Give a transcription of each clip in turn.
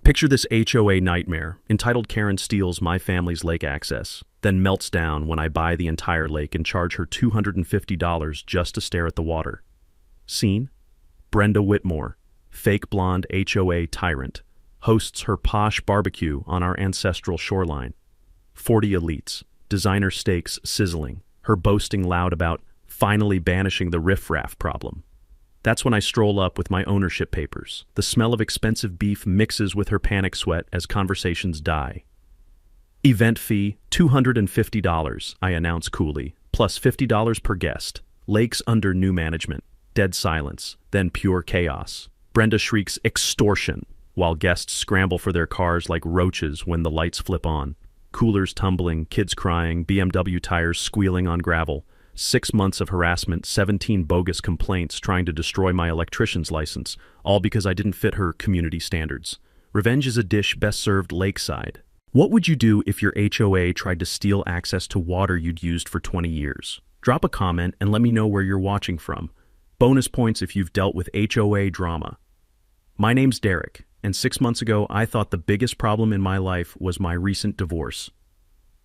Picture this HOA nightmare. Entitled Karen steals my family's lake access, then melts down when I buy the entire lake and charge her $250 just to stare at the water. Scene? Brenda Whitmore, fake blonde HOA tyrant, hosts her posh barbecue on our ancestral shoreline. 40 elites, designer steaks sizzling, her boasting loud about finally banishing the riffraff problem. That's when I stroll up with my ownership papers. The smell of expensive beef mixes with her panic sweat as conversations die. Event fee, $250, I announce coolly, plus $50 per guest. Lakes under new management. Dead silence, then pure chaos. Brenda shrieks extortion, while guests scramble for their cars like roaches when the lights flip on. Coolers tumbling, kids crying, BMW tires squealing on gravel. 6 months of harassment, 17 bogus complaints trying to destroy my electrician's license, all because I didn't fit her community standards. Revenge is a dish best served lakeside. What would you do if your HOA tried to steal access to water you'd used for 20 years? Drop a comment and let me know where you're watching from. Bonus points if you've dealt with HOA drama. My name's Derek, and 6 months ago I thought the biggest problem in my life was my recent divorce.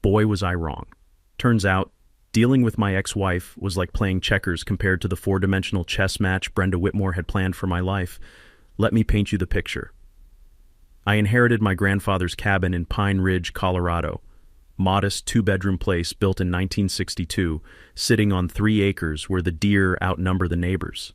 Boy, was I wrong. Turns out, dealing with my ex-wife was like playing checkers compared to the four-dimensional chess match Brenda Whitmore had planned for my life. Let me paint you the picture. I inherited my grandfather's cabin in Pine Ridge, Colorado. Modest two-bedroom place built in 1962, sitting on 3 acres where the deer outnumber the neighbors.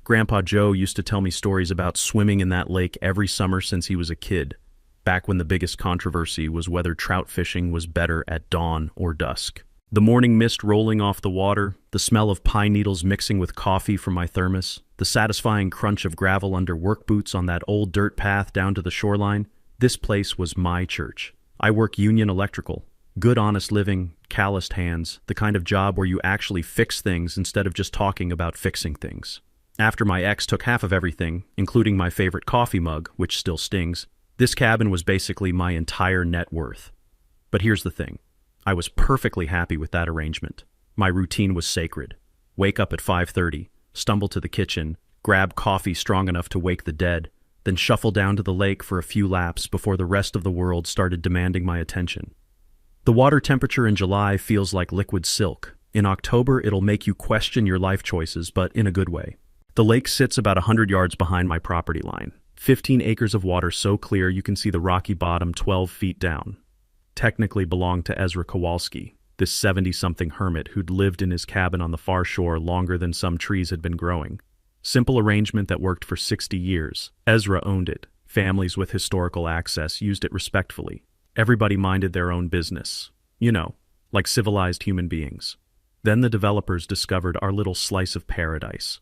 Grandpa Joe used to tell me stories about swimming in that lake every summer since he was a kid, back when the biggest controversy was whether trout fishing was better at dawn or dusk. The morning mist rolling off the water, the smell of pine needles mixing with coffee from my thermos, the satisfying crunch of gravel under work boots on that old dirt path down to the shoreline. This place was my church. I work union electrical. Good honest living, calloused hands, the kind of job where you actually fix things instead of just talking about fixing things. After my ex took half of everything, including my favorite coffee mug, which still stings, this cabin was basically my entire net worth. But here's the thing. I was perfectly happy with that arrangement. My routine was sacred. Wake up at 5:30, stumble to the kitchen, grab coffee strong enough to wake the dead, then shuffle down to the lake for a few laps before the rest of the world started demanding my attention. The water temperature in July feels like liquid silk. In October, it'll make you question your life choices, but in a good way. The lake sits about 100 yards behind my property line. 15 acres of water so clear you can see the rocky bottom 12 feet down. Technically belonged to Ezra Kowalski, this 70-something hermit who'd lived in his cabin on the far shore longer than some trees had been growing. Simple arrangement that worked for 60 years. Ezra owned it. Families with historical access used it respectfully. Everybody minded their own business. You know, like civilized human beings. Then the developers discovered our little slice of paradise.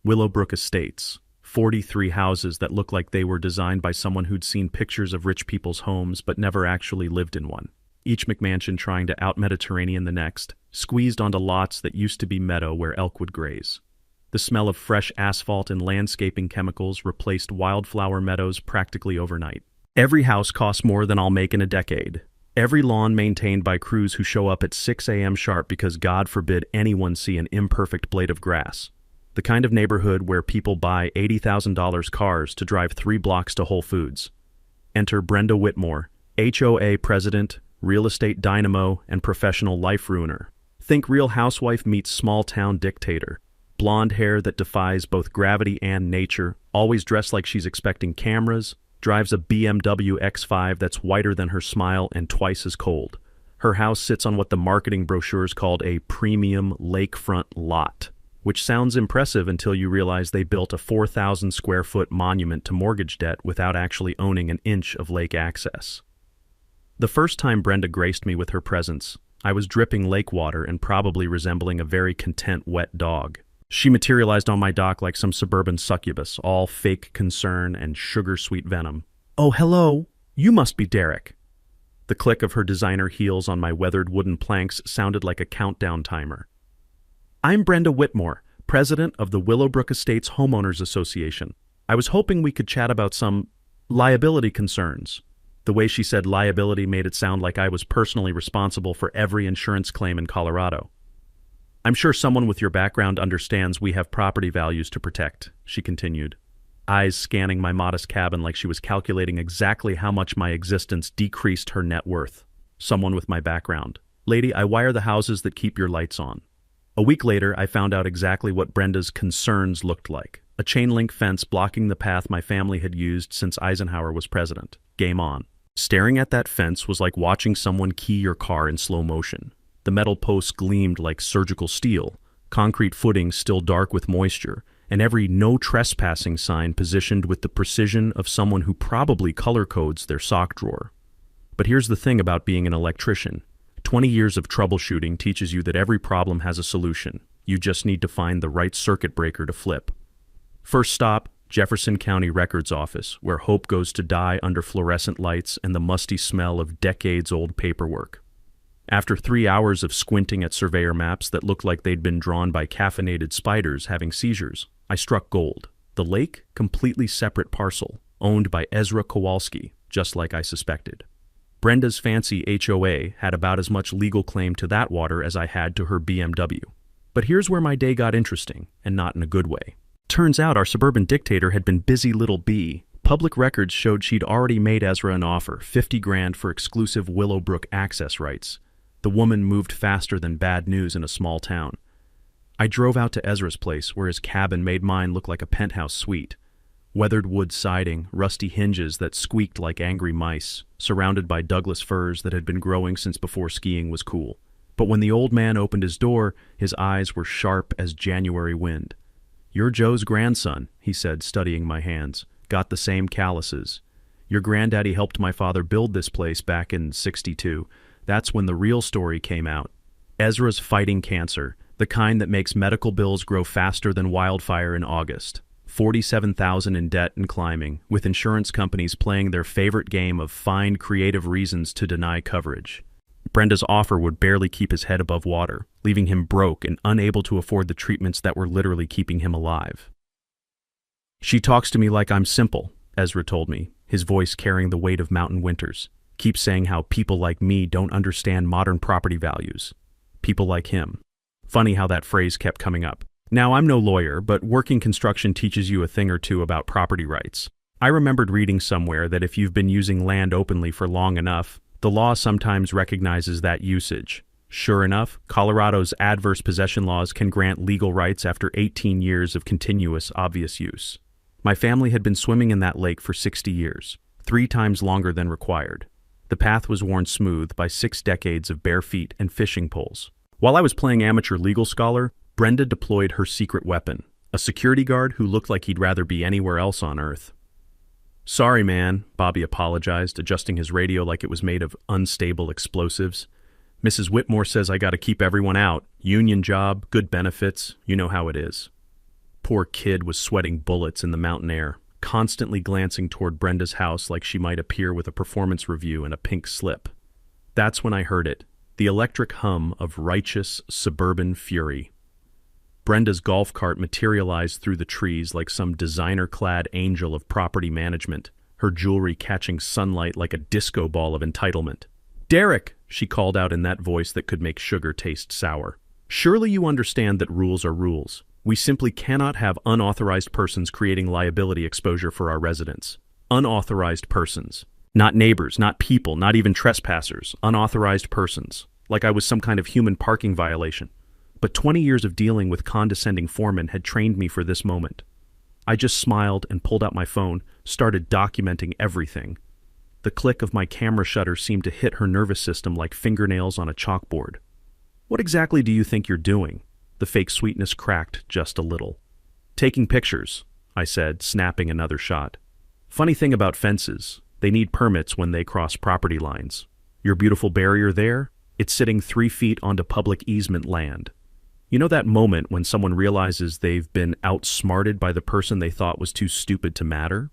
Willowbrook Estates. 43 houses that look like they were designed by someone who'd seen pictures of rich people's homes but never actually lived in one. Each McMansion trying to out-Mediterranean the next, squeezed onto lots that used to be meadow where elk would graze. The smell of fresh asphalt and landscaping chemicals replaced wildflower meadows practically overnight. Every house costs more than I'll make in a decade. Every lawn maintained by crews who show up at 6 a.m. sharp because God forbid anyone see an imperfect blade of grass. The kind of neighborhood where people buy $80,000 cars to drive 3 blocks to Whole Foods. Enter Brenda Whitmore, HOA president, real estate dynamo, and professional life ruiner. Think Real Housewife meets small-town dictator. Blonde hair that defies both gravity and nature, always dressed like she's expecting cameras, drives a BMW X5 that's whiter than her smile and twice as cold. Her house sits on what the marketing brochures called a premium lakefront lot, which sounds impressive until you realize they built a 4,000 square foot monument to mortgage debt without actually owning an inch of lake access. The first time Brenda graced me with her presence, I was dripping lake water and probably resembling a very content wet dog. She materialized on my dock like some suburban succubus, all fake concern and sugar-sweet venom. "Oh, hello. You must be Derek." The click of her designer heels on my weathered wooden planks sounded like a countdown timer. "I'm Brenda Whitmore, president of the Willowbrook Estates Homeowners Association. I was hoping we could chat about some liability concerns." The way she said liability made it sound like I was personally responsible for every insurance claim in Colorado. "I'm sure someone with your background understands we have property values to protect," she continued. eyes scanning my modest cabin like she was calculating exactly how much my existence decreased her net worth. Someone with my background. Lady, I wire the houses that keep your lights on. A week later, I found out exactly what Brenda's concerns looked like. A chain-link fence blocking the path my family had used since Eisenhower was president. Game on. Staring at that fence was like watching someone key your car in slow motion. The metal posts gleamed like surgical steel, concrete footings still dark with moisture, and every no trespassing sign positioned with the precision of someone who probably color codes their sock drawer. But here's the thing about being an electrician. 20 years of troubleshooting teaches you that every problem has a solution. You just need to find the right circuit breaker to flip. First stop, Jefferson County Records Office, where hope goes to die under fluorescent lights and the musty smell of decades-old paperwork. After 3 hours of squinting at surveyor maps that looked like they'd been drawn by caffeinated spiders having seizures, I struck gold. The lake, completely separate parcel, owned by Ezra Kowalski, just like I suspected. Brenda's fancy HOA had about as much legal claim to that water as I had to her BMW. But here's where my day got interesting, and not in a good way. Turns out our suburban dictator had been busy little bee. Public records showed she'd already made Ezra an offer, $50,000 for exclusive Willowbrook access rights. The woman moved faster than bad news in a small town. I drove out to Ezra's place, where his cabin made mine look like a penthouse suite. Weathered wood siding, rusty hinges that squeaked like angry mice, surrounded by Douglas firs that had been growing since before skiing was cool. But when the old man opened his door, his eyes were sharp as January wind. "You're Joe's grandson," he said, studying my hands. "Got the same calluses. Your granddaddy helped my father build this place back in '62. That's when the real story came out. Ezra's fighting cancer, the kind that makes medical bills grow faster than wildfire in August. 47,000 in debt and climbing, with insurance companies playing their favorite game of find creative reasons to deny coverage. Brenda's offer would barely keep his head above water, leaving him broke and unable to afford the treatments that were literally keeping him alive. "She talks to me like I'm simple," Ezra told me, his voice carrying the weight of mountain winters. "Keeps saying how people like me don't understand modern property values. People like him." Funny how that phrase kept coming up. Now, I'm no lawyer, but working construction teaches you a thing or two about property rights. I remembered reading somewhere that if you've been using land openly for long enough, the law sometimes recognizes that usage. Sure enough, Colorado's adverse possession laws can grant legal rights after 18 years of continuous, obvious use. My family had been swimming in that lake for 60 years, 3 times longer than required. The path was worn smooth by 6 decades of bare feet and fishing poles. While I was playing amateur legal scholar, Brenda deployed her secret weapon, a security guard who looked like he'd rather be anywhere else on Earth. "Sorry, man," Bobby apologized, adjusting his radio like it was made of unstable explosives. "Mrs. Whitmore says I gotta keep everyone out. Union job, good benefits, you know how it is." Poor kid was sweating bullets in the mountain air, constantly glancing toward Brenda's house like she might appear with a performance review and a pink slip. That's when I heard it, the electric hum of righteous suburban fury. Brenda's golf cart materialized through the trees like some designer-clad angel of property management, her jewelry catching sunlight like a disco ball of entitlement. "Derek," she called out in that voice that could make sugar taste sour. "Surely you understand that rules are rules. We simply cannot have unauthorized persons creating liability exposure for our residents. Unauthorized persons. Not neighbors, not people, not even trespassers. Unauthorized persons. Like I was some kind of human parking violation. But 20 years of dealing with condescending foremen had trained me for this moment. I just smiled and pulled out my phone, started documenting everything. The click of my camera shutter seemed to hit her nervous system like fingernails on a chalkboard. "What exactly do you think you're doing?" The fake sweetness cracked just a little. "Taking pictures," I said, snapping another shot. "Funny thing about fences, they need permits when they cross property lines. Your beautiful barrier there? It's sitting 3 feet onto public easement land. You know that moment when someone realizes they've been outsmarted by the person they thought was too stupid to matter?"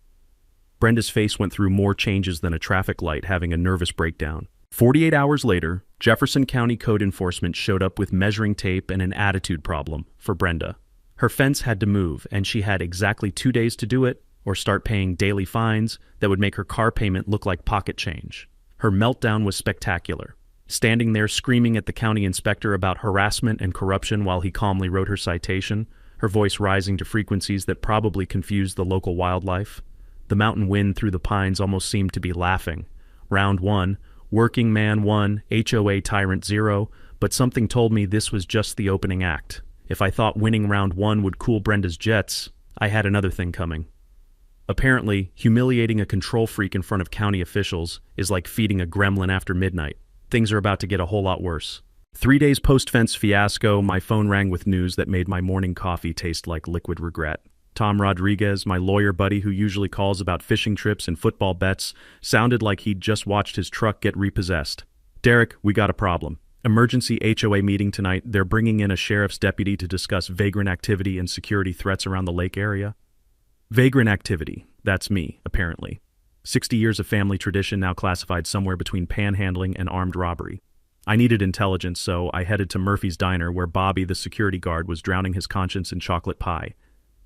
Brenda's face went through more changes than a traffic light having a nervous breakdown. 48 hours later, Jefferson County Code Enforcement showed up with measuring tape and an attitude problem for Brenda. Her fence had to move, and she had exactly 2 days to do it, or start paying daily fines that would make her car payment look like pocket change. Her meltdown was spectacular. Standing there screaming at the county inspector about harassment and corruption while he calmly wrote her citation, her voice rising to frequencies that probably confused the local wildlife. The mountain wind through the pines almost seemed to be laughing. Round 1, working man 1, HOA tyrant 0, but something told me this was just the opening act. If I thought winning round 1 would cool Brenda's jets, I had another thing coming. Apparently, humiliating a control freak in front of county officials is like feeding a gremlin after midnight. Things are about to get a whole lot worse. 3 days post-fence fiasco, my phone rang with news that made my morning coffee taste like liquid regret. Tom Rodriguez, my lawyer buddy who usually calls about fishing trips and football bets, sounded like he'd just watched his truck get repossessed. Derek, we got a problem. Emergency HOA meeting tonight. They're bringing in a sheriff's deputy to discuss vagrant activity and security threats around the lake area. Vagrant activity. That's me, apparently. 60 years of family tradition now classified somewhere between panhandling and armed robbery. I needed intelligence, so I headed to Murphy's Diner where Bobby, the security guard, was drowning his conscience in chocolate pie.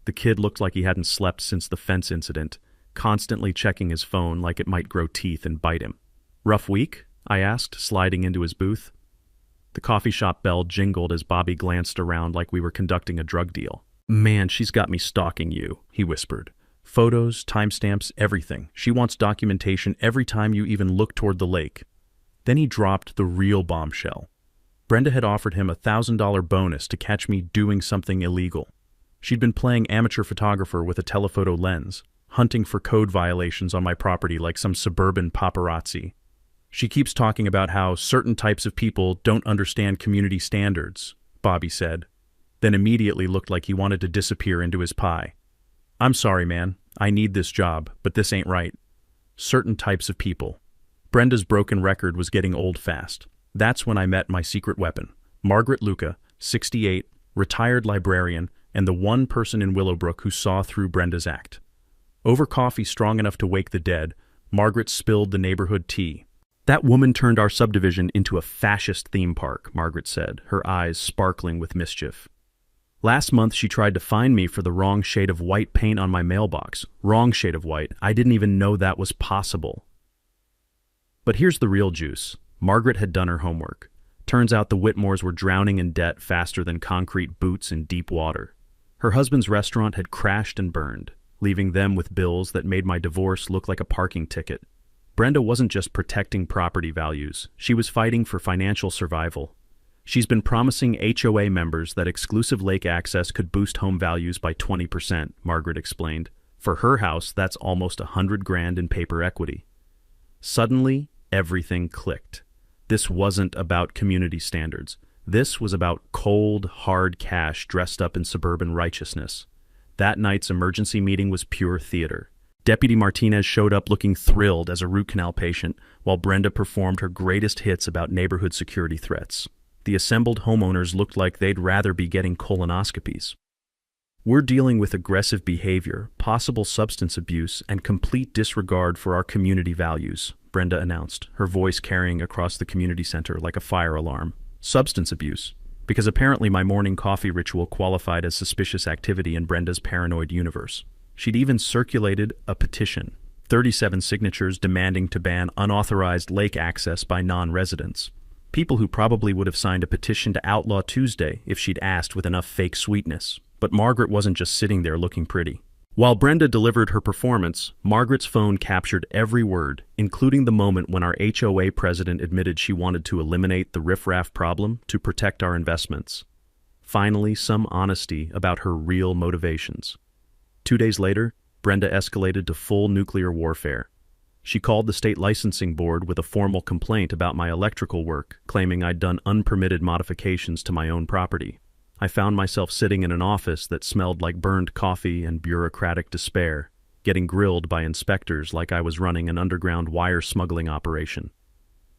The kid looked like he hadn't slept since the fence incident, constantly checking his phone like it might grow teeth and bite him. Rough week? I asked, sliding into his booth. The coffee shop bell jingled as Bobby glanced around like we were conducting a drug deal. Man, she's got me stalking you, he whispered. Photos, timestamps, everything. She wants documentation every time you even look toward the lake. Then he dropped the real bombshell. Brenda had offered him a $1,000 bonus to catch me doing something illegal. She'd been playing amateur photographer with a telephoto lens, hunting for code violations on my property like some suburban paparazzi. She keeps talking about how certain types of people don't understand community standards, Bobby said, then immediately looked like he wanted to disappear into his pie. I'm sorry, man. I need this job, but this ain't right. Certain types of people. Brenda's broken record was getting old fast. That's when I met my secret weapon, Margaret Luca, 68, retired librarian, and the one person in Willowbrook who saw through Brenda's act. Over coffee strong enough to wake the dead, Margaret spilled the neighborhood tea. That woman turned our subdivision into a fascist theme park, Margaret said, her eyes sparkling with mischief. Last month she tried to fine me for the wrong shade of white paint on my mailbox. Wrong shade of white. I didn't even know that was possible. But here's the real juice. Margaret had done her homework. Turns out the Whitmores were drowning in debt faster than concrete boots in deep water. Her husband's restaurant had crashed and burned, leaving them with bills that made my divorce look like a parking ticket. Brenda wasn't just protecting property values. She was fighting for financial survival. She's been promising HOA members that exclusive lake access could boost home values by 20%, Margaret explained. For her house, that's almost $100,000 in paper equity. Suddenly, everything clicked. This wasn't about community standards. This was about cold, hard cash dressed up in suburban righteousness. That night's emergency meeting was pure theater. Deputy Martinez showed up looking thrilled as a root canal patient, while Brenda performed her greatest hits about neighborhood security threats. The assembled homeowners looked like they'd rather be getting colonoscopies. We're dealing with aggressive behavior, possible substance abuse, and complete disregard for our community values, Brenda announced, her voice carrying across the community center like a fire alarm. Substance abuse, because apparently my morning coffee ritual qualified as suspicious activity in Brenda's paranoid universe. She'd even circulated a petition, 37 signatures demanding to ban unauthorized lake access by non-residents. People who probably would have signed a petition to outlaw Tuesday if she'd asked with enough fake sweetness. But Margaret wasn't just sitting there looking pretty. While Brenda delivered her performance, Margaret's phone captured every word, including the moment when our HOA president admitted she wanted to eliminate the riffraff problem to protect our investments. Finally, some honesty about her real motivations. 2 days later, Brenda escalated to full nuclear warfare. She called the state licensing board with a formal complaint about my electrical work, claiming I'd done unpermitted modifications to my own property. I found myself sitting in an office that smelled like burned coffee and bureaucratic despair, getting grilled by inspectors like I was running an underground wire smuggling operation.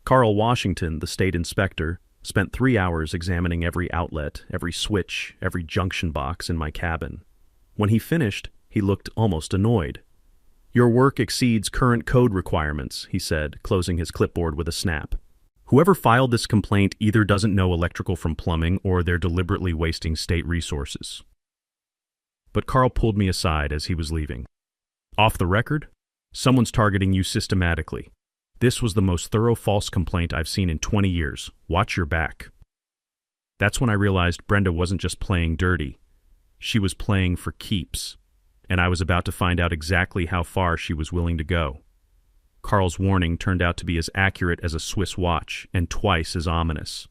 Carl Washington, the state inspector, spent 3 hours examining every outlet, every switch, every junction box in my cabin. When he finished, he looked almost annoyed. "Your work exceeds current code requirements," he said, closing his clipboard with a snap. "Whoever filed this complaint either doesn't know electrical from plumbing or they're deliberately wasting state resources." But Carl pulled me aside as he was leaving. "Off the record? Someone's targeting you systematically. This was the most thorough false complaint I've seen in 20 years. Watch your back." That's when I realized Brenda wasn't just playing dirty. She was playing for keeps, and I was about to find out exactly how far she was willing to go. Carl's warning turned out to be as accurate as a Swiss watch and twice as ominous.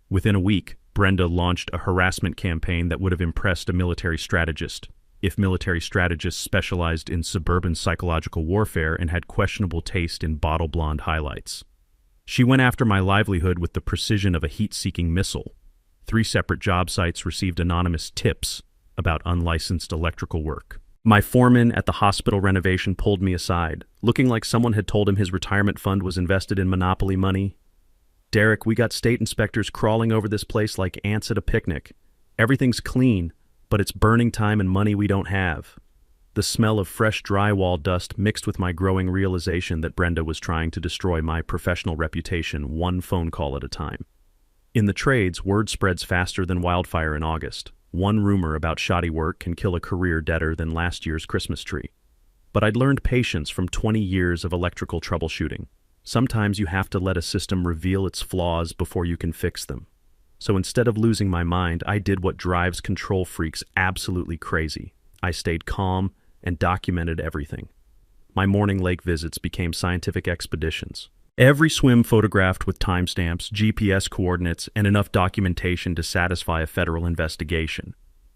Within a week, Brenda launched a harassment campaign that would have impressed a military strategist, if military strategists specialized in suburban psychological warfare and had questionable taste in bottle blonde highlights. She went after my livelihood with the precision of a heat-seeking missile. 3 separate job sites received anonymous tips about unlicensed electrical work. My foreman at the hospital renovation pulled me aside, looking like someone had told him his retirement fund was invested in monopoly money. "Derek, we got state inspectors crawling over this place like ants at a picnic. Everything's clean, but it's burning time and money we don't have." The smell of fresh drywall dust mixed with my growing realization that Brenda was trying to destroy my professional reputation one phone call at a time. In the trades, word spreads faster than wildfire in August. One rumor about shoddy work can kill a career deader than last year's Christmas tree. But I'd learned patience from 20 years of electrical troubleshooting. Sometimes you have to let a system reveal its flaws before you can fix them. So instead of losing my mind, I did what drives control freaks absolutely crazy. I stayed calm and documented everything. My morning lake visits became scientific expeditions. Every swim photographed with timestamps, GPS coordinates, and enough documentation to satisfy a federal investigation.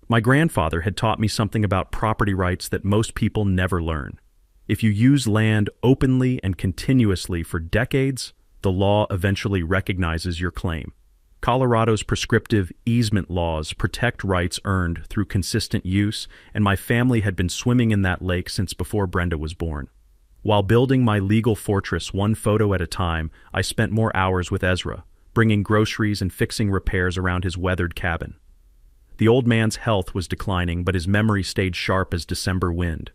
My grandfather had taught me something about property rights that most people never learn. If you use land openly and continuously for decades, the law eventually recognizes your claim. Colorado's prescriptive easement laws protect rights earned through consistent use, and my family had been swimming in that lake since before Brenda was born. While building my legal fortress one photo at a time, I spent more hours with Ezra, bringing groceries and fixing repairs around his weathered cabin. The old man's health was declining, but his memory stayed sharp as December wind.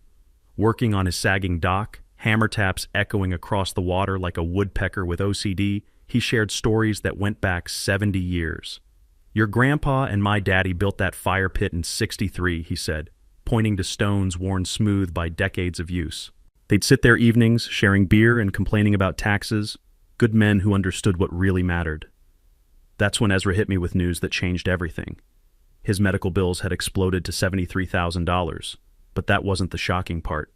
Working on his sagging dock, hammer taps echoing across the water like a woodpecker with OCD, he shared stories that went back 70 years. "Your grandpa and my daddy built that fire pit in '63, he said, pointing to stones worn smooth by decades of use. They'd sit there evenings, sharing beer and complaining about taxes, good men who understood what really mattered. That's when Ezra hit me with news that changed everything. His medical bills had exploded to $73,000, but that wasn't the shocking part.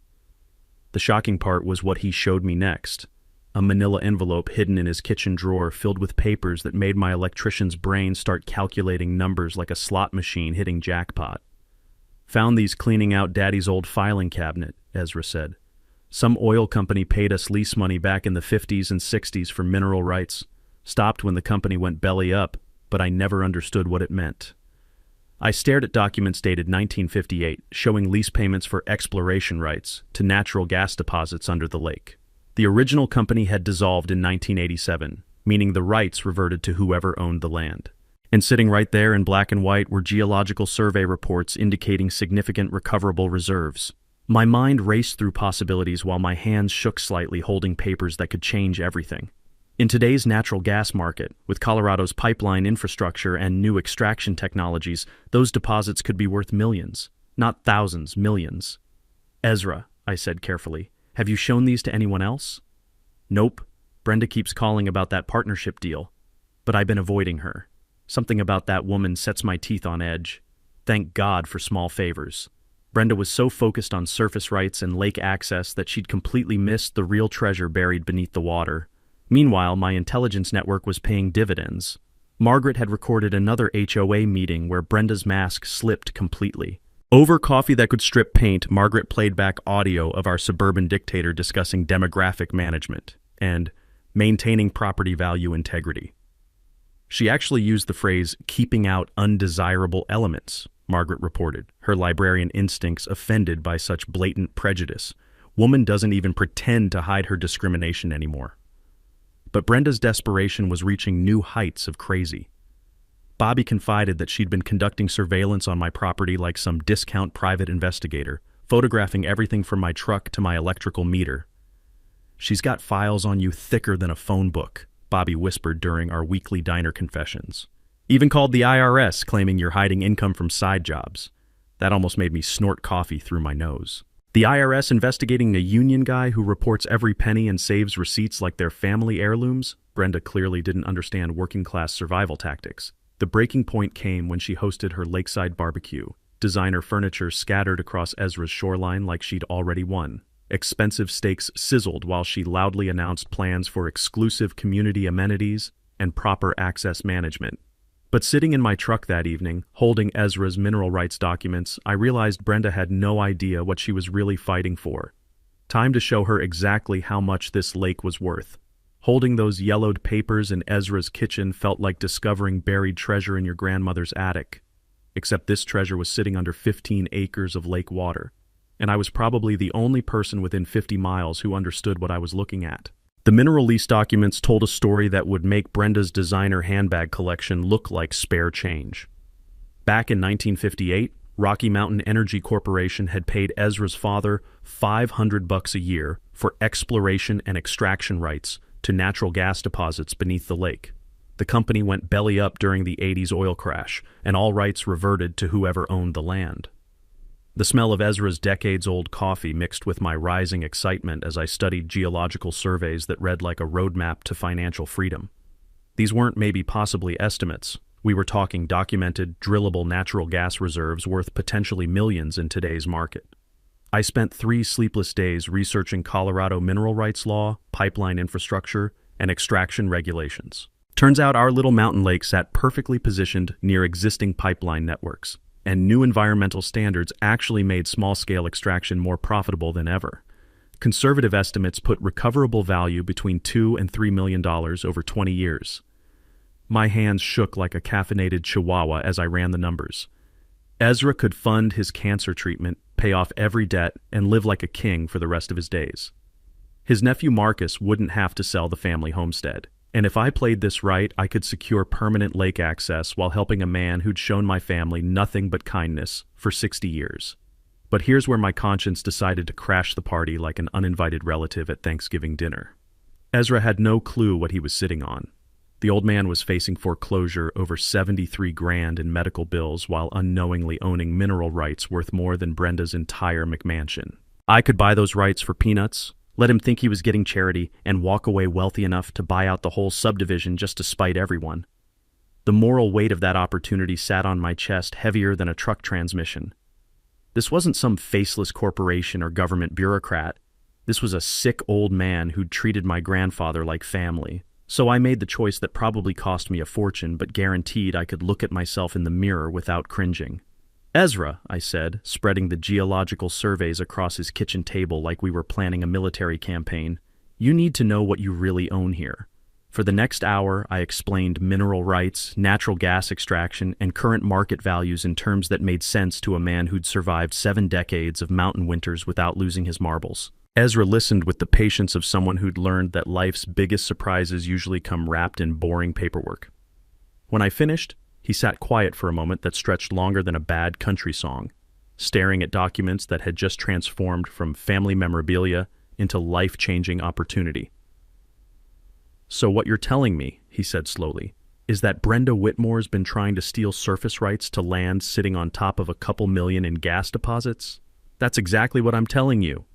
The shocking part was what he showed me next. A manila envelope hidden in his kitchen drawer filled with papers that made my electrician's brain start calculating numbers like a slot machine hitting jackpot. "Found these cleaning out Daddy's old filing cabinet," Ezra said. "Some oil company paid us lease money back in the 50s and 60s for mineral rights. Stopped when the company went belly up, but I never understood what it meant." I stared at documents dated 1958, showing lease payments for exploration rights to natural gas deposits under the lake. The original company had dissolved in 1987, meaning the rights reverted to whoever owned the land. And sitting right there in black and white were geological survey reports indicating significant recoverable reserves. My mind raced through possibilities while my hands shook slightly holding papers that could change everything. In today's natural gas market, with Colorado's pipeline infrastructure and new extraction technologies, those deposits could be worth millions, not thousands, millions. "Ezra," I said carefully, "have you shown these to anyone else?" "Nope. Brenda keeps calling about that partnership deal. But I've been avoiding her. Something about that woman sets my teeth on edge. Thank God for small favors." Brenda was so focused on surface rights and lake access that she'd completely missed the real treasure buried beneath the water. Meanwhile, my intelligence network was paying dividends. Margaret had recorded another HOA meeting where Brenda's mask slipped completely. Over coffee that could strip paint, Margaret played back audio of our suburban dictator discussing demographic management and maintaining property value integrity. She actually used the phrase, "keeping out undesirable elements," Margaret reported, her librarian instincts offended by such blatant prejudice. Woman doesn't even pretend to hide her discrimination anymore. But Brenda's desperation was reaching new heights of crazy. Bobby confided that she'd been conducting surveillance on my property like some discount private investigator, photographing everything from my truck to my electrical meter. "She's got files on you thicker than a phone book," Bobby whispered during our weekly diner confessions. "Even called the IRS, claiming you're hiding income from side jobs." That almost made me snort coffee through my nose. The IRS investigating a union guy who reports every penny and saves receipts like they're family heirlooms? Brenda clearly didn't understand working-class survival tactics. The breaking point came when she hosted her lakeside barbecue. designer furniture scattered across Ezra's shoreline like she'd already won. Expensive steaks sizzled while she loudly announced plans for exclusive community amenities and proper access management. But sitting in my truck that evening, holding Ezra's mineral rights documents, I realized Brenda had no idea what she was really fighting for. Time to show her exactly how much this lake was worth. Holding those yellowed papers in Ezra's kitchen felt like discovering buried treasure in your grandmother's attic. Except this treasure was sitting under 15 acres of lake water, and I was probably the only person within 50 miles who understood what I was looking at. The mineral lease documents told a story that would make Brenda's designer handbag collection look like spare change. Back in 1958, Rocky Mountain Energy Corporation had paid Ezra's father $500 a year for exploration and extraction rights to natural gas deposits beneath the lake. The company went belly up during the 80s oil crash, and all rights reverted to whoever owned the land. The smell of Ezra's decades-old coffee mixed with my rising excitement as I studied geological surveys that read like a roadmap to financial freedom. These weren't maybe possibly estimates. We were talking documented, drillable natural gas reserves worth potentially millions in today's market. I spent 3 sleepless days researching Colorado mineral rights law, pipeline infrastructure, and extraction regulations. Turns out our little mountain lake sat perfectly positioned near existing pipeline networks, and new environmental standards actually made small-scale extraction more profitable than ever. Conservative estimates put recoverable value between $2 and $3 million over 20 years. My hands shook like a caffeinated chihuahua as I ran the numbers. Ezra could fund his cancer treatment, pay off every debt, and live like a king for the rest of his days. His nephew Marcus wouldn't have to sell the family homestead. And if I played this right, I could secure permanent lake access while helping a man who'd shown my family nothing but kindness for 60 years. But here's where my conscience decided to crash the party like an uninvited relative at Thanksgiving dinner. Ezra had no clue what he was sitting on. The old man was facing foreclosure over $73,000 in medical bills while unknowingly owning mineral rights worth more than Brenda's entire McMansion. I could buy those rights for peanuts, let him think he was getting charity, and walk away wealthy enough to buy out the whole subdivision just to spite everyone. The moral weight of that opportunity sat on my chest heavier than a truck transmission. This wasn't some faceless corporation or government bureaucrat. This was a sick old man who'd treated my grandfather like family. So I made the choice that probably cost me a fortune, but guaranteed I could look at myself in the mirror without cringing. "Ezra," I said, spreading the geological surveys across his kitchen table like we were planning a military campaign, "you need to know what you really own here." For the next hour, I explained mineral rights, natural gas extraction, and current market values in terms that made sense to a man who'd survived 7 decades of mountain winters without losing his marbles. Ezra listened with the patience of someone who'd learned that life's biggest surprises usually come wrapped in boring paperwork. When I finished, he sat quiet for a moment that stretched longer than a bad country song, staring at documents that had just transformed from family memorabilia into life-changing opportunity. "So what you're telling me," he said slowly, "is that Brenda Whitmore's been trying to steal surface rights to land sitting on top of a couple million in gas deposits? That's exactly what I'm telling you."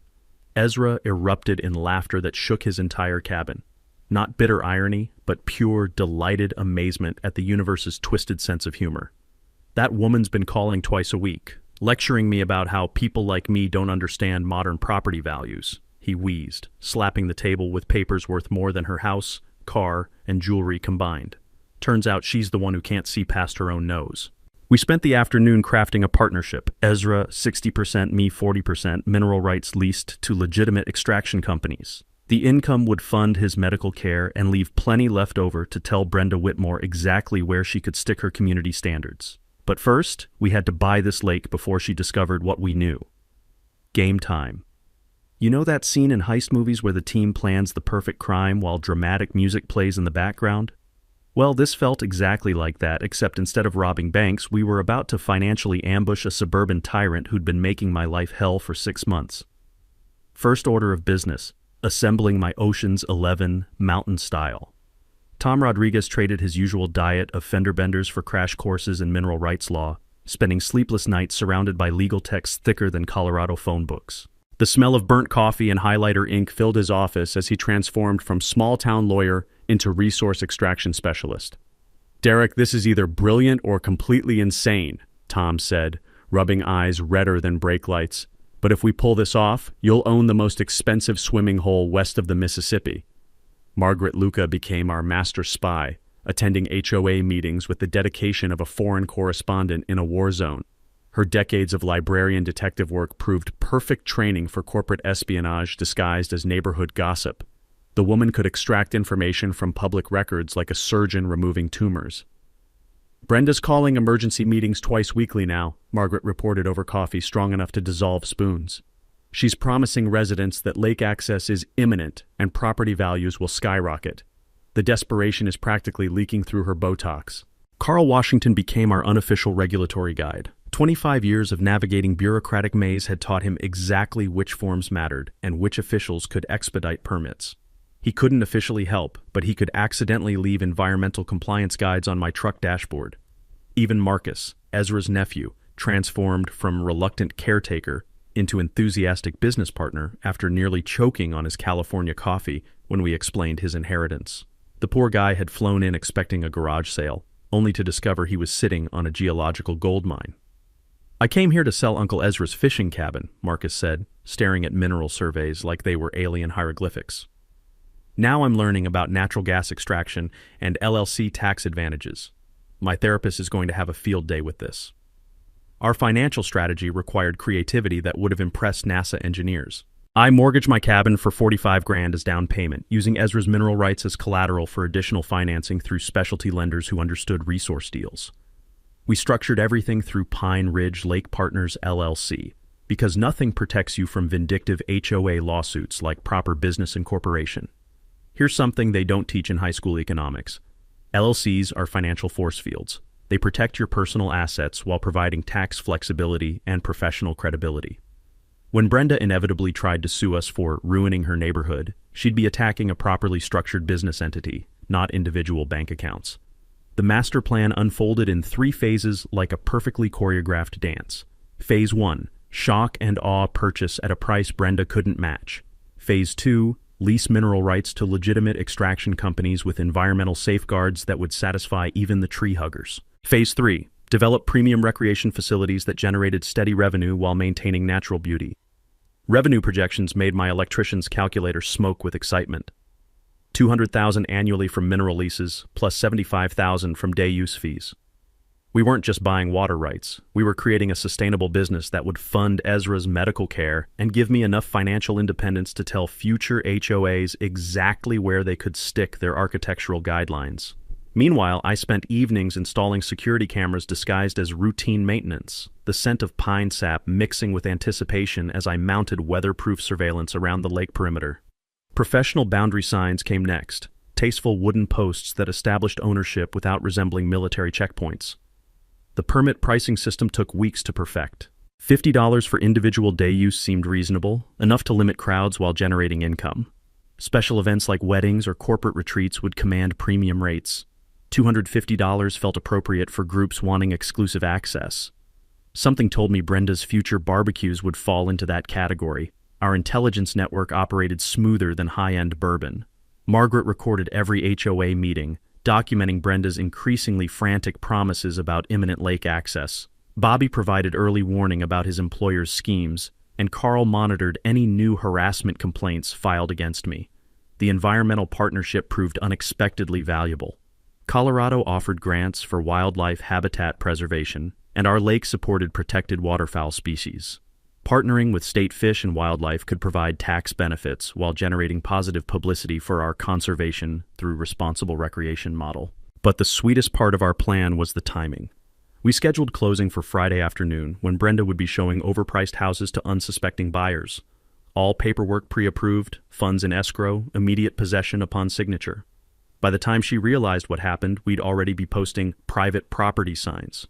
Ezra erupted in laughter that shook his entire cabin. Not bitter irony, but pure, delighted amazement at the universe's twisted sense of humor. "That woman's been calling twice a week, lecturing me about how people like me don't understand modern property values," he wheezed, slapping the table with papers worth more than her house, car, and jewelry combined. Turns out she's the one who can't see past her own nose. We spent the afternoon crafting a partnership, Ezra 60%, me 40%, mineral rights leased to legitimate extraction companies. The income would fund his medical care and leave plenty left over to tell Brenda Whitmore exactly where she could stick her community standards. But first, we had to buy this lake before she discovered what we knew. Game time. You know that scene in heist movies where the team plans the perfect crime while dramatic music plays in the background? Well, this felt exactly like that, except instead of robbing banks, we were about to financially ambush a suburban tyrant who'd been making my life hell for 6 months. First order of business, assembling my Ocean's 11 mountain style. Tom Rodriguez traded his usual diet of fender benders for crash courses in mineral rights law, spending sleepless nights surrounded by legal texts thicker than Colorado phone books. The smell of burnt coffee and highlighter ink filled his office as he transformed from small-town lawyer into resource extraction specialist. "Derek, this is either brilliant or completely insane," Tom said, rubbing eyes redder than brake lights. But if we pull this off, you'll own the most expensive swimming hole west of the Mississippi. Margaret Luca became our master spy, attending HOA meetings with the dedication of a foreign correspondent in a war zone. Her decades of librarian detective work proved perfect training for corporate espionage disguised as neighborhood gossip. The woman could extract information from public records like a surgeon removing tumors. "Brenda's calling emergency meetings twice weekly now," Margaret reported over coffee strong enough to dissolve spoons. "She's promising residents that lake access is imminent and property values will skyrocket. The desperation is practically leaking through her Botox." Carl Washington became our unofficial regulatory guide. 25 years of navigating bureaucratic maze had taught him exactly which forms mattered and which officials could expedite permits. He couldn't officially help, but he could accidentally leave environmental compliance guides on my truck dashboard. Even Marcus, Ezra's nephew, transformed from reluctant caretaker into enthusiastic business partner after nearly choking on his California coffee when we explained his inheritance. The poor guy had flown in expecting a garage sale, only to discover he was sitting on a geological gold mine. "I came here to sell Uncle Ezra's fishing cabin," Marcus said, staring at mineral surveys like they were alien hieroglyphics. "Now I'm learning about natural gas extraction and LLC tax advantages. My therapist is going to have a field day with this." Our financial strategy required creativity that would have impressed NASA engineers. I mortgaged my cabin for $45,000 as down payment, using Ezra's mineral rights as collateral for additional financing through specialty lenders who understood resource deals. We structured everything through Pine Ridge Lake Partners LLC, because nothing protects you from vindictive HOA lawsuits like proper business incorporation. Here's something they don't teach in high school economics. LLCs are financial force fields. They protect your personal assets while providing tax flexibility and professional credibility. When Brenda inevitably tried to sue us for ruining her neighborhood, she'd be attacking a properly structured business entity, not individual bank accounts. The master plan unfolded in 3 phases like a perfectly choreographed dance. Phase 1, shock and awe purchase at a price Brenda couldn't match. Phase 2, lease mineral rights to legitimate extraction companies with environmental safeguards that would satisfy even the tree huggers. Phase 3, develop premium recreation facilities that generated steady revenue while maintaining natural beauty. Revenue projections made my electrician's calculator smoke with excitement. $200,000 annually from mineral leases, plus $75,000 from day use fees. We weren't just buying water rights. We were creating a sustainable business that would fund Ezra's medical care and give me enough financial independence to tell future HOAs exactly where they could stick their architectural guidelines. Meanwhile, I spent evenings installing security cameras disguised as routine maintenance, the scent of pine sap mixing with anticipation as I mounted weatherproof surveillance around the lake perimeter. Professional boundary signs came next, tasteful wooden posts that established ownership without resembling military checkpoints. The permit pricing system took weeks to perfect. $50 for individual day use seemed reasonable, enough to limit crowds while generating income. Special events like weddings or corporate retreats would command premium rates. $250 felt appropriate for groups wanting exclusive access. Something told me Brenda's future barbecues would fall into that category. Our intelligence network operated smoother than high-end bourbon. Margaret recorded every HOA meeting, documenting Brenda's increasingly frantic promises about imminent lake access. Bobby provided early warning about his employer's schemes, and Carl monitored any new harassment complaints filed against me. The environmental partnership proved unexpectedly valuable. Colorado offered grants for wildlife habitat preservation, and our lake supported protected waterfowl species. Partnering with state fish and wildlife could provide tax benefits while generating positive publicity for our conservation through responsible recreation model. But the sweetest part of our plan was the timing. We scheduled closing for Friday afternoon when Brenda would be showing overpriced houses to unsuspecting buyers. All paperwork pre-approved, funds in escrow, immediate possession upon signature. By the time she realized what happened, we'd already be posting private property signs.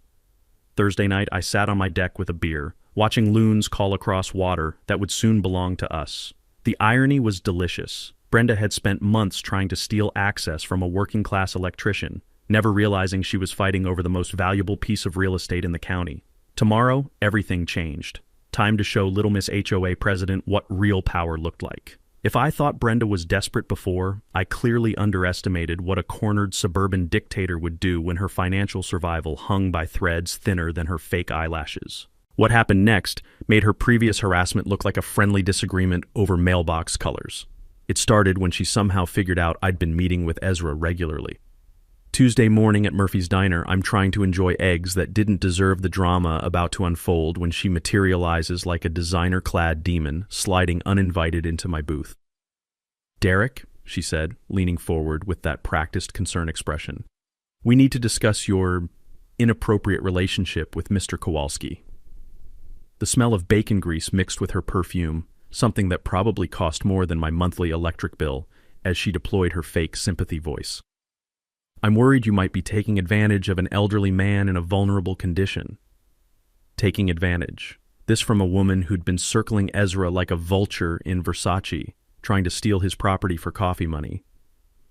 Thursday night, I sat on my deck with a beer, watching loons call across water that would soon belong to us. The irony was delicious. Brenda had spent months trying to steal access from a working-class electrician, never realizing she was fighting over the most valuable piece of real estate in the county. Tomorrow, everything changed. Time to show Little Miss HOA president what real power looked like. If I thought Brenda was desperate before, I clearly underestimated what a cornered suburban dictator would do when her financial survival hung by threads thinner than her fake eyelashes. What happened next made her previous harassment look like a friendly disagreement over mailbox colors. It started when she somehow figured out I'd been meeting with Ezra regularly. Tuesday morning at Murphy's Diner, I'm trying to enjoy eggs that didn't deserve the drama about to unfold when she materializes like a designer-clad demon, sliding uninvited into my booth. "Derek," she said, leaning forward with that practiced concern expression, "we need to discuss your inappropriate relationship with Mr. Kowalski." The smell of bacon grease mixed with her perfume, something that probably cost more than my monthly electric bill, as she deployed her fake sympathy voice. "I'm worried you might be taking advantage of an elderly man in a vulnerable condition." Taking advantage. This from a woman who'd been circling Ezra like a vulture in Versace, trying to steal his property for coffee money.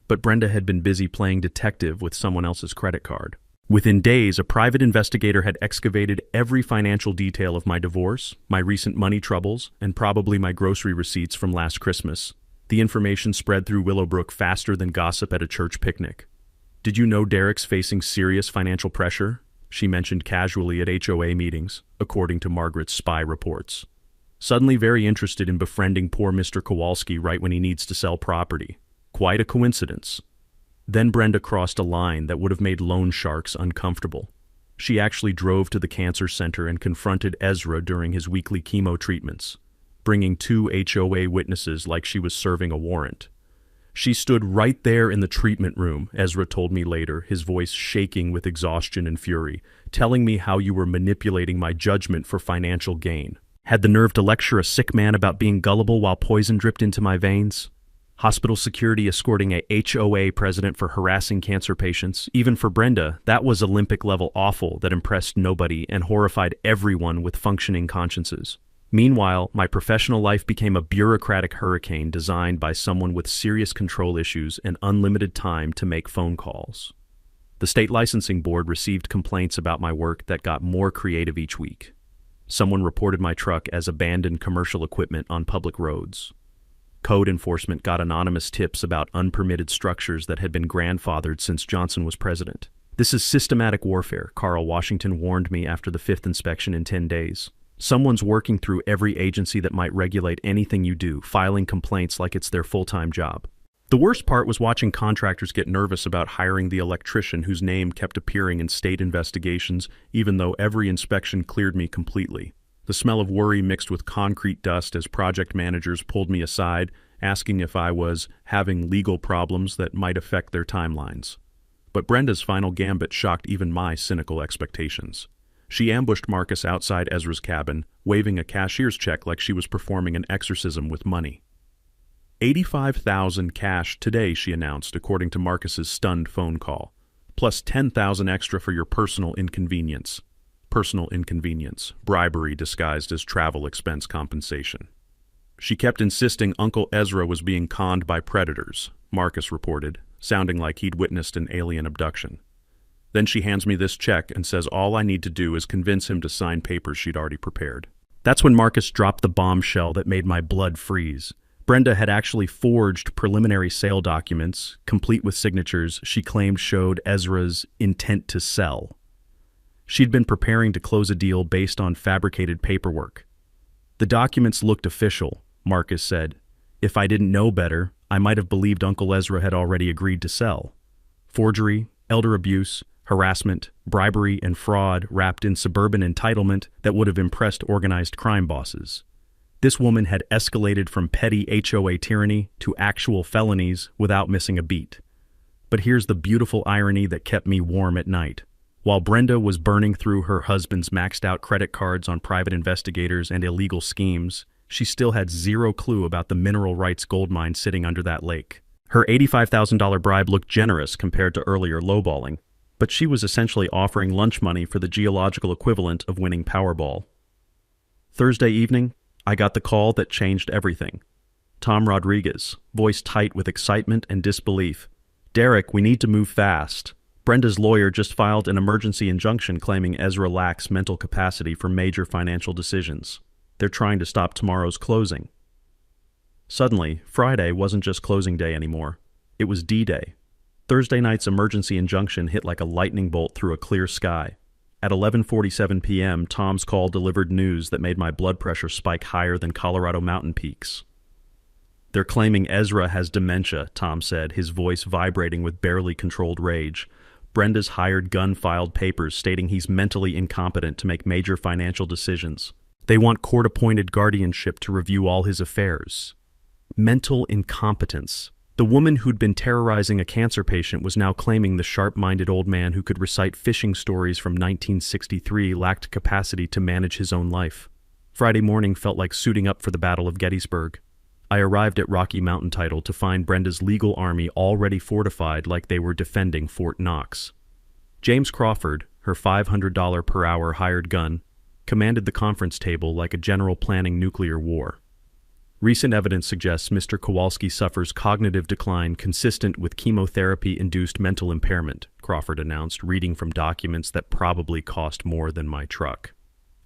But Brenda had been busy playing detective with someone else's credit card. Within days, a private investigator had excavated every financial detail of my divorce, my recent money troubles, and probably my grocery receipts from last Christmas. The information spread through Willowbrook faster than gossip at a church picnic. "Did you know Derek's facing serious financial pressure?" she mentioned casually at HOA meetings, according to Margaret's spy reports. "Suddenly very interested in befriending poor Mr. Kowalski right when he needs to sell property. Quite a coincidence." Then Brenda crossed a line that would have made loan sharks uncomfortable. She actually drove to the cancer center and confronted Ezra during his weekly chemo treatments, bringing 2 HOA witnesses like she was serving a warrant. "She stood right there in the treatment room," Ezra told me later, his voice shaking with exhaustion and fury, "telling me how you were manipulating my judgment for financial gain. Had the nerve to lecture a sick man about being gullible while poison dripped into my veins? Hospital security escorting a HOA president for harassing cancer patients. Even for Brenda, that was Olympic-level awful that impressed nobody and horrified everyone with functioning consciences. Meanwhile, my professional life became a bureaucratic hurricane designed by someone with serious control issues and unlimited time to make phone calls. The state licensing board received complaints about my work that got more creative each week. Someone reported my truck as abandoned commercial equipment on public roads. Code enforcement got anonymous tips about unpermitted structures that had been grandfathered since Johnson was president. "This is systematic warfare," Carl Washington warned me after the 5th inspection in 10 days. "Someone's working through every agency that might regulate anything you do, filing complaints like it's their full-time job." The worst part was watching contractors get nervous about hiring the electrician whose name kept appearing in state investigations, even though every inspection cleared me completely. The smell of worry mixed with concrete dust as project managers pulled me aside, asking if I was having legal problems that might affect their timelines. But Brenda's final gambit shocked even my cynical expectations. She ambushed Marcus outside Ezra's cabin, waving a cashier's check like she was performing an exorcism with money. $85,000 cash today, she announced, according to Marcus's stunned phone call, plus $10,000 extra for your personal inconvenience. Personal inconvenience, bribery disguised as travel expense compensation. She kept insisting Uncle Ezra was being conned by predators, Marcus reported, sounding like he'd witnessed an alien abduction. Then she hands me this check and says all I need to do is convince him to sign papers she'd already prepared. That's when Marcus dropped the bombshell that made my blood freeze. Brenda had actually forged preliminary sale documents, complete with signatures she claimed showed Ezra's intent to sell. She'd been preparing to close a deal based on fabricated paperwork. "The documents looked official," Marcus said. "If I didn't know better, I might have believed Uncle Ezra had already agreed to sell." Forgery, elder abuse, harassment, bribery, and fraud wrapped in suburban entitlement that would have impressed organized crime bosses. This woman had escalated from petty HOA tyranny to actual felonies without missing a beat. But here's the beautiful irony that kept me warm at night. While Brenda was burning through her husband's maxed-out credit cards on private investigators and illegal schemes, she still had zero clue about the mineral rights gold mine sitting under that lake. Her $85,000 bribe looked generous compared to earlier lowballing, but she was essentially offering lunch money for the geological equivalent of winning Powerball. Thursday evening, I got the call that changed everything. Tom Rodriguez, voice tight with excitement and disbelief. "Derek, we need to move fast. Brenda's lawyer just filed an emergency injunction claiming Ezra lacks mental capacity for major financial decisions. They're trying to stop tomorrow's closing." Suddenly, Friday wasn't just closing day anymore. It was D-Day. Thursday night's emergency injunction hit like a lightning bolt through a clear sky. At 11:47 p.m., Tom's call delivered news that made my blood pressure spike higher than Colorado mountain peaks. "They're claiming Ezra has dementia," Tom said, his voice vibrating with barely controlled rage. "Brenda's hired gun filed papers stating he's mentally incompetent to make major financial decisions. They want court-appointed guardianship to review all his affairs." Mental incompetence. The woman who'd been terrorizing a cancer patient was now claiming the sharp-minded old man who could recite fishing stories from 1963 lacked capacity to manage his own life. Friday morning felt like suiting up for the Battle of Gettysburg. I arrived at Rocky Mountain Title to find Brenda's legal army already fortified like they were defending Fort Knox. James Crawford, her $500 per hour hired gun, commanded the conference table like a general planning nuclear war. "Recent evidence suggests Mr. Kowalski suffers cognitive decline consistent with chemotherapy-induced mental impairment," Crawford announced, reading from documents that probably cost more than my truck.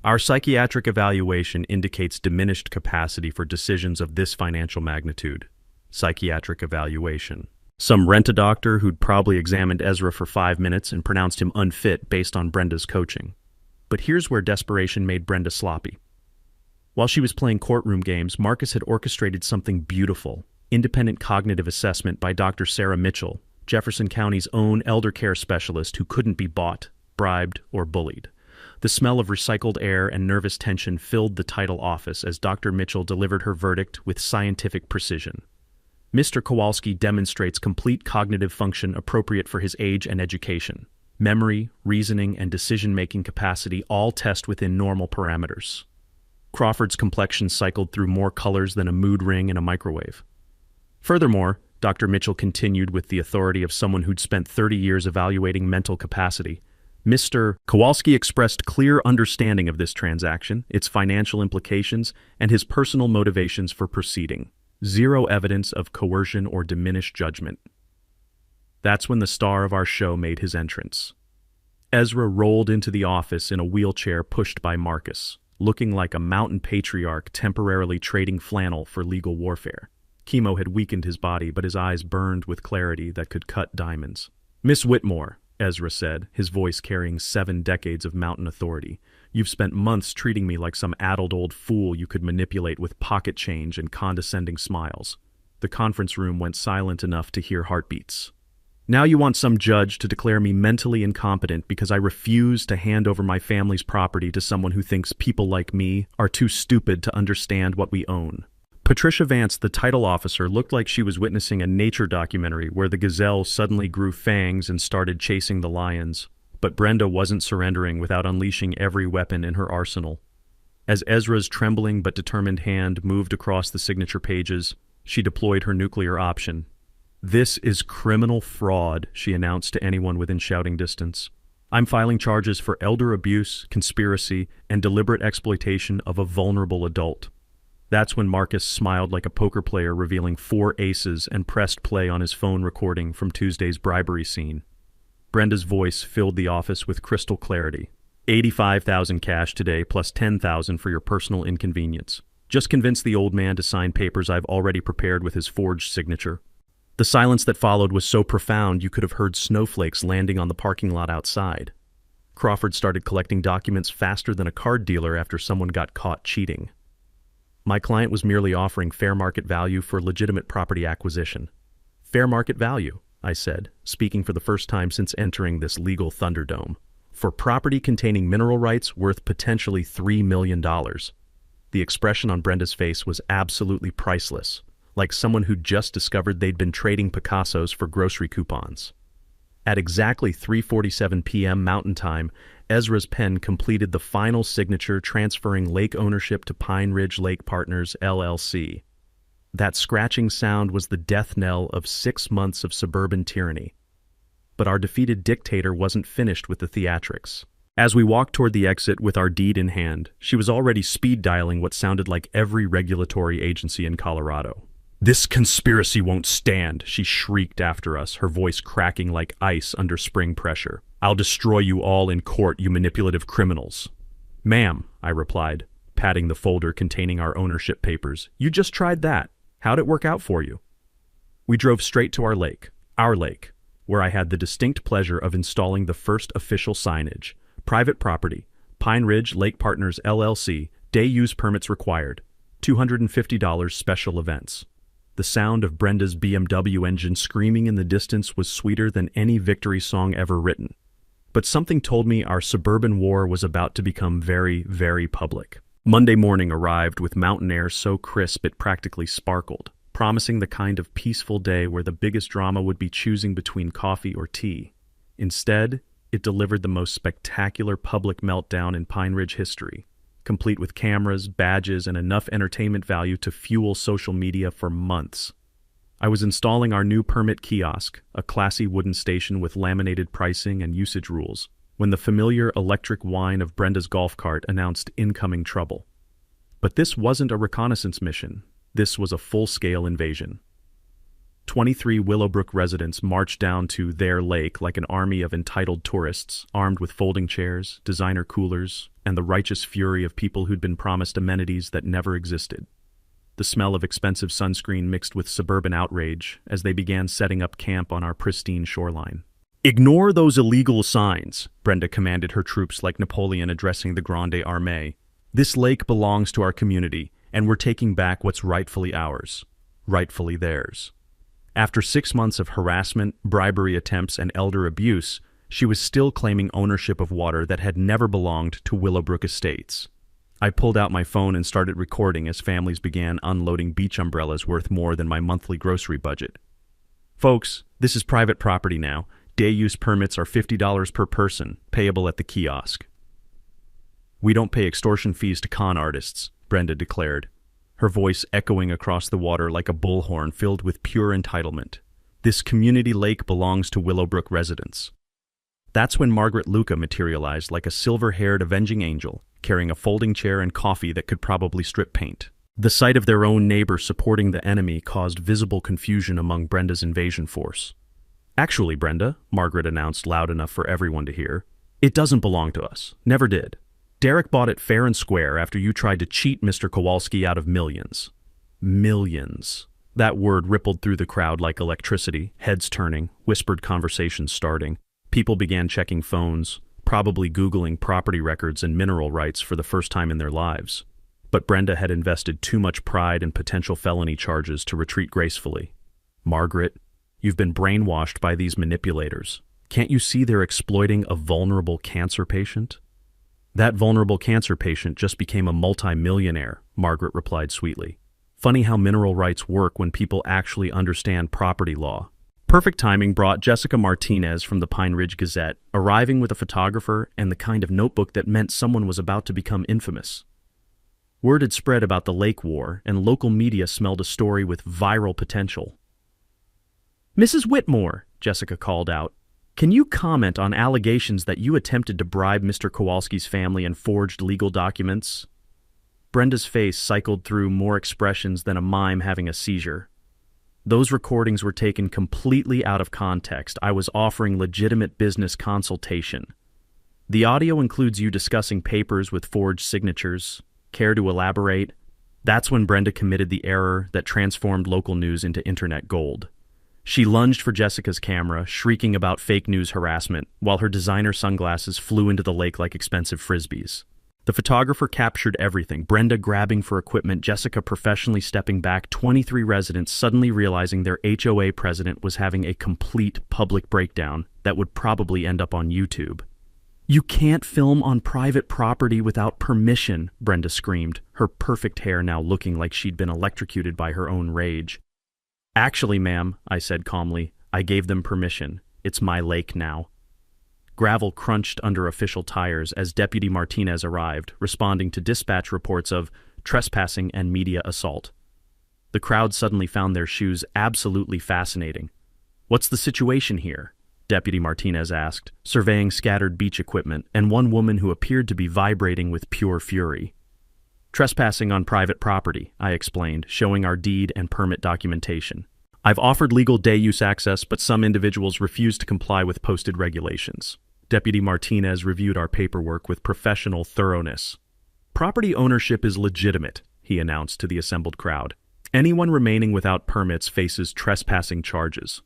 "Our psychiatric evaluation indicates diminished capacity for decisions of this financial magnitude." Psychiatric evaluation. Some rent-a-doctor who'd probably examined Ezra for 5 minutes and pronounced him unfit based on Brenda's coaching. But here's where desperation made Brenda sloppy. While she was playing courtroom games, Marcus had orchestrated something beautiful: independent cognitive assessment by Dr. Sarah Mitchell, Jefferson County's own elder care specialist who couldn't be bought, bribed, or bullied. The smell of recycled air and nervous tension filled the title office as Dr. Mitchell delivered her verdict with scientific precision. "Mr. Kowalski demonstrates complete cognitive function appropriate for his age and education. Memory, reasoning, and decision-making capacity all test within normal parameters." Crawford's complexion cycled through more colors than a mood ring in a microwave. Furthermore, Dr. Mitchell continued with the authority of someone who'd spent 30 years evaluating mental capacity. "Mr. Kowalski expressed clear understanding of this transaction, its financial implications, and his personal motivations for proceeding. Zero evidence of coercion or diminished judgment." That's when the star of our show made his entrance. Ezra rolled into the office in a wheelchair pushed by Marcus, looking like a mountain patriarch temporarily trading flannel for legal warfare. Chemo had weakened his body, but his eyes burned with clarity that could cut diamonds. "Miss Whitmore," Ezra said, his voice carrying 7 decades of mountain authority, "you've spent months treating me like some addled old fool you could manipulate with pocket change and condescending smiles." The conference room went silent enough to hear heartbeats. "Now you want some judge to declare me mentally incompetent because I refuse to hand over my family's property to someone who thinks people like me are too stupid to understand what we own." Patricia Vance, the title officer, looked like she was witnessing a nature documentary where the gazelle suddenly grew fangs and started chasing the lions. But Brenda wasn't surrendering without unleashing every weapon in her arsenal. As Ezra's trembling but determined hand moved across the signature pages, she deployed her nuclear option. "This is criminal fraud," she announced to anyone within shouting distance. "I'm filing charges for elder abuse, conspiracy, and deliberate exploitation of a vulnerable adult." That's when Marcus smiled like a poker player revealing 4 aces and pressed play on his phone recording from Tuesday's bribery scene. Brenda's voice filled the office with crystal clarity. $85,000 cash today plus $10,000 for your personal inconvenience. Just convince the old man to sign papers I've already prepared with his forged signature." The silence that followed was so profound you could have heard snowflakes landing on the parking lot outside. Crawford started collecting documents faster than a card dealer after someone got caught cheating. My client was merely offering fair market value for legitimate property acquisition. "Fair market value," I said, speaking for the first time since entering this legal thunderdome. "For property containing mineral rights worth potentially $3 million. The expression on Brenda's face was absolutely priceless, like someone who'd just discovered they'd been trading Picassos for grocery coupons. At exactly 3:47 p.m. Mountain Time, Ezra's pen completed the final signature transferring lake ownership to Pine Ridge Lake Partners, LLC. That scratching sound was the death knell of 6 months of suburban tyranny. But our defeated dictator wasn't finished with the theatrics. As we walked toward the exit with our deed in hand, she was already speed dialing what sounded like every regulatory agency in Colorado. "This conspiracy won't stand," she shrieked after us, her voice cracking like ice under spring pressure. "I'll destroy you all in court, you manipulative criminals." "Ma'am," I replied, patting the folder containing our ownership papers, "you just tried that. How'd it work out for you?" We drove straight to our lake, where I had the distinct pleasure of installing the first official signage, Private property. Pine Ridge Lake Partners LLC. Day use permits required. $250 special events. The sound of Brenda's BMW engine screaming in the distance was sweeter than any victory song ever written. But something told me our suburban war was about to become very, very public. Monday morning arrived with mountain air so crisp it practically sparkled, promising the kind of peaceful day where the biggest drama would be choosing between coffee or tea. Instead, it delivered the most spectacular public meltdown in Pine Ridge history, complete with cameras, badges, and enough entertainment value to fuel social media for months. I was installing our new permit kiosk, a classy wooden station with laminated pricing and usage rules, when the familiar electric whine of Brenda's golf cart announced incoming trouble. But this wasn't a reconnaissance mission. This was a full-scale invasion. 23 Willowbrook residents marched down to their lake like an army of entitled tourists, armed with folding chairs, designer coolers, and the righteous fury of people who'd been promised amenities that never existed. The smell of expensive sunscreen mixed with suburban outrage as they began setting up camp on our pristine shoreline. "Ignore those illegal signs," Brenda commanded her troops like Napoleon addressing the Grande Armée. "This lake belongs to our community, and we're taking back what's rightfully ours, rightfully theirs." After 6 months of harassment, bribery attempts, and elder abuse, she was still claiming ownership of water that had never belonged to Willowbrook Estates. I pulled out my phone and started recording as families began unloading beach umbrellas worth more than my monthly grocery budget. "Folks, this is private property now. Day use permits are $50 per person, payable at the kiosk." "We don't pay extortion fees to con artists," Brenda declared, her voice echoing across the water like a bullhorn filled with pure entitlement. "This community lake belongs to Willowbrook residents." That's when Margaret Luca materialized like a silver-haired avenging angel, carrying a folding chair and coffee that could probably strip paint. The sight of their own neighbor supporting the enemy caused visible confusion among Brenda's invasion force. "Actually, Brenda," Margaret announced loud enough for everyone to hear, "it doesn't belong to us. Never did. Derek bought it fair and square after you tried to cheat Mr. Kowalski out of millions." Millions. That word rippled through the crowd like electricity, heads turning, whispered conversations starting. People began checking phones, probably Googling property records and mineral rights for the first time in their lives. But Brenda had invested too much pride in potential felony charges to retreat gracefully. "Margaret, you've been brainwashed by these manipulators. Can't you see they're exploiting a vulnerable cancer patient?" "That vulnerable cancer patient just became a multi-millionaire," Margaret replied sweetly. "Funny how mineral rights work when people actually understand property law." Perfect timing brought Jessica Martinez from the Pine Ridge Gazette, arriving with a photographer and the kind of notebook that meant someone was about to become infamous. Word had spread about the lake war, and local media smelled a story with viral potential. "Mrs. Whitmore," Jessica called out, "can you comment on allegations that you attempted to bribe Mr. Kowalski's family and forged legal documents?" Brenda's face cycled through more expressions than a mime having a seizure. "Those recordings were taken completely out of context. I was offering legitimate business consultation. The audio includes you discussing papers with forged signatures. Care to elaborate?" That's when Brenda committed the error that transformed local news into internet gold. She lunged for Jessica's camera, shrieking about fake news harassment, while her designer sunglasses flew into the lake like expensive frisbees. The photographer captured everything, Brenda grabbing for equipment, Jessica professionally stepping back, 23 residents suddenly realizing their HOA president was having a complete public breakdown that would probably end up on YouTube. "You can't film on private property without permission," Brenda screamed, her perfect hair now looking like she'd been electrocuted by her own rage. "Actually, ma'am," I said calmly, "I gave them permission. It's my lake now." Gravel crunched under official tires as Deputy Martinez arrived, responding to dispatch reports of trespassing and media assault. The crowd suddenly found their shoes absolutely fascinating. "What's the situation here?" Deputy Martinez asked, surveying scattered beach equipment and one woman who appeared to be vibrating with pure fury. "Trespassing on private property," I explained, showing our deed and permit documentation. "I've offered legal day use access, but some individuals refuse to comply with posted regulations." Deputy Martinez reviewed our paperwork with professional thoroughness. "Property ownership is legitimate," he announced to the assembled crowd. "Anyone remaining without permits faces trespassing charges."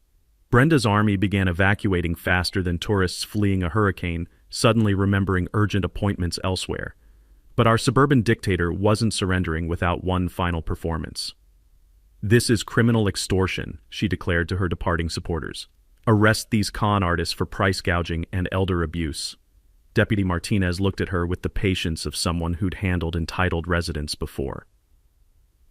Brenda's army began evacuating faster than tourists fleeing a hurricane, suddenly remembering urgent appointments elsewhere. But our suburban dictator wasn't surrendering without one final performance. "This is criminal extortion," she declared to her departing supporters. "Arrest these con artists for price gouging and elder abuse." Deputy Martinez looked at her with the patience of someone who'd handled entitled residents before.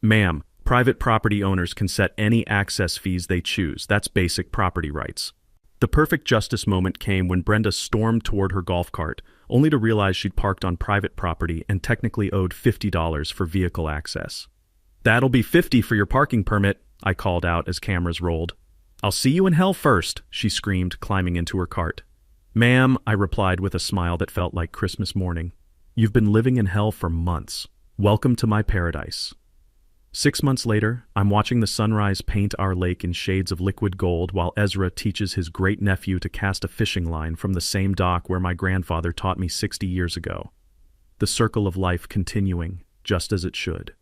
"Ma'am, private property owners can set any access fees they choose. That's basic property rights." The perfect justice moment came when Brenda stormed toward her golf cart, only to realize she'd parked on private property and technically owed $50 for vehicle access. "That'll be $50 for your parking permit," I called out as cameras rolled. "I'll see you in hell first," she screamed, climbing into her cart. "Ma'am," I replied with a smile that felt like Christmas morning, "you've been living in hell for months. Welcome to my paradise." 6 months later, I'm watching the sunrise paint our lake in shades of liquid gold while Ezra teaches his great-nephew to cast a fishing line from the same dock where my grandfather taught me 60 years ago. The circle of life continuing, just as it should.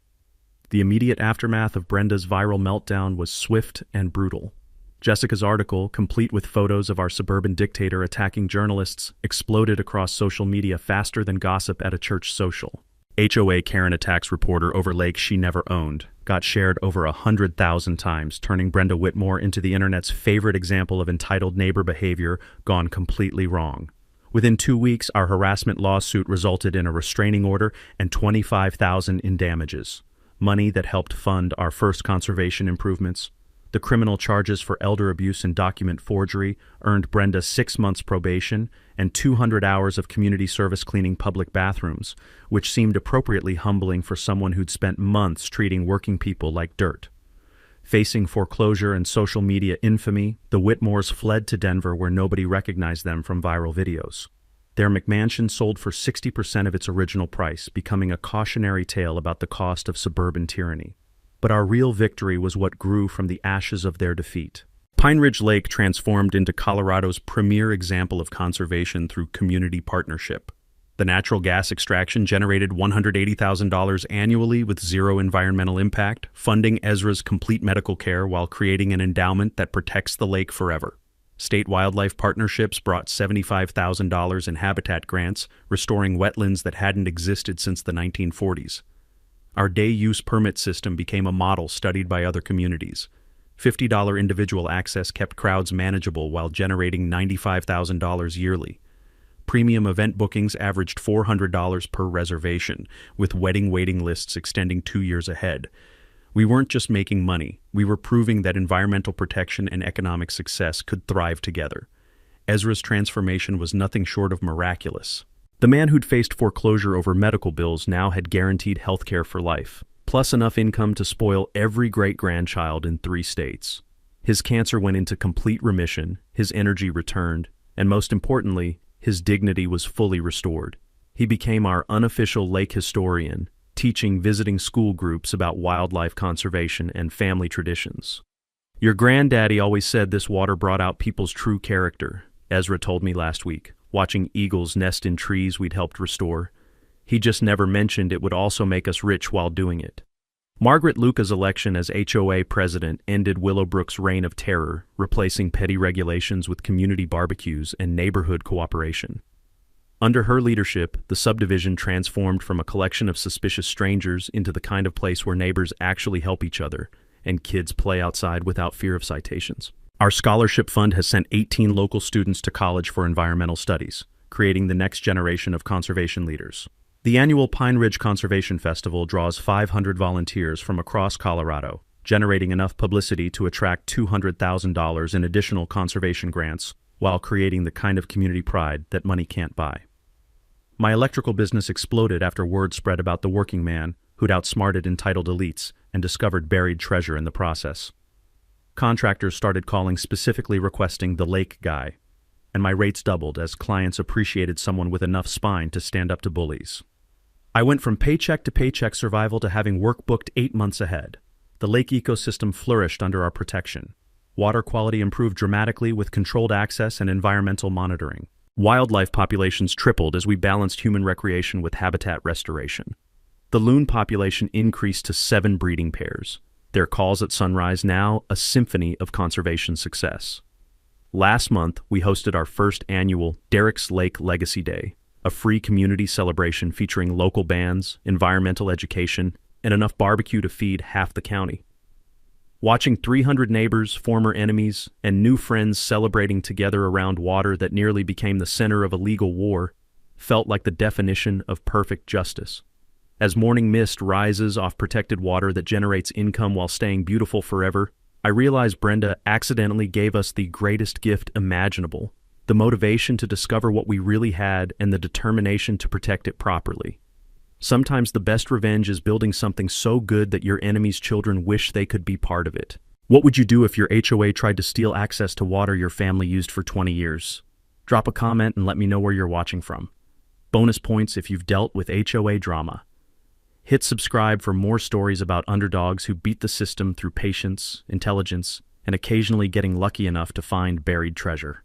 The immediate aftermath of Brenda's viral meltdown was swift and brutal. Jessica's article, complete with photos of our suburban dictator attacking journalists, exploded across social media faster than gossip at a church social. HOA Karen attacks reporter over lake she never owned got shared over 100,000 times, turning Brenda Whitmore into the internet's favorite example of entitled neighbor behavior gone completely wrong. Within 2 weeks, our harassment lawsuit resulted in a restraining order and $25,000 in damages, money that helped fund our first conservation improvements. The criminal charges for elder abuse and document forgery earned Brenda 6 months probation and 200 hours of community service cleaning public bathrooms, which seemed appropriately humbling for someone who'd spent months treating working people like dirt. Facing foreclosure and social media infamy, the Whitmores fled to Denver where nobody recognized them from viral videos. Their McMansion sold for 60% of its original price, becoming a cautionary tale about the cost of suburban tyranny. But our real victory was what grew from the ashes of their defeat. Pine Ridge Lake transformed into Colorado's premier example of conservation through community partnership. The natural gas extraction generated $180,000 annually with zero environmental impact, funding Ezra's complete medical care while creating an endowment that protects the lake forever. State wildlife partnerships brought $75,000 in habitat grants, restoring wetlands that hadn't existed since the 1940s. Our day-use permit system became a model studied by other communities. $50 individual access kept crowds manageable while generating $95,000 yearly. Premium event bookings averaged $400 per reservation, with wedding waiting lists extending 2 years ahead. We weren't just making money, we were proving that environmental protection and economic success could thrive together. Ezra's transformation was nothing short of miraculous. The man who'd faced foreclosure over medical bills now had guaranteed health care for life, plus enough income to spoil every great-grandchild in 3 states. His cancer went into complete remission, his energy returned, and most importantly, his dignity was fully restored. He became our unofficial lake historian, teaching visiting school groups about wildlife conservation and family traditions. "Your granddaddy always said this water brought out people's true character," Ezra told me last week, watching eagles nest in trees we'd helped restore. He just never mentioned it would also make us rich while doing it. Margaret Luca's election as HOA president ended Willowbrook's reign of terror, replacing petty regulations with community barbecues and neighborhood cooperation. Under her leadership, the subdivision transformed from a collection of suspicious strangers into the kind of place where neighbors actually help each other and kids play outside without fear of citations. Our scholarship fund has sent 18 local students to college for environmental studies, creating the next generation of conservation leaders. The annual Pine Ridge Conservation Festival draws 500 volunteers from across Colorado, generating enough publicity to attract $200,000 in additional conservation grants while creating the kind of community pride that money can't buy. My electrical business exploded after word spread about the working man who'd outsmarted entitled elites and discovered buried treasure in the process. Contractors started calling specifically requesting the lake guy, and my rates doubled as clients appreciated someone with enough spine to stand up to bullies. I went from paycheck to paycheck survival to having work booked 8 months ahead. The lake ecosystem flourished under our protection. Water quality improved dramatically with controlled access and environmental monitoring. Wildlife populations tripled as we balanced human recreation with habitat restoration. The loon population increased to 7 breeding pairs. Their calls at sunrise now a symphony of conservation success. Last month, we hosted our first annual Derek's Lake Legacy Day, a free community celebration featuring local bands, environmental education, and enough barbecue to feed half the county. Watching 300 neighbors, former enemies, and new friends celebrating together around water that nearly became the center of a legal war felt like the definition of perfect justice. As morning mist rises off protected water that generates income while staying beautiful forever, I realize Brenda accidentally gave us the greatest gift imaginable, the motivation to discover what we really had and the determination to protect it properly. Sometimes the best revenge is building something so good that your enemy's children wish they could be part of it. What would you do if your HOA tried to steal access to water your family used for 20 years? Drop a comment and let me know where you're watching from. Bonus points if you've dealt with HOA drama. Hit subscribe for more stories about underdogs who beat the system through patience, intelligence, and occasionally getting lucky enough to find buried treasure.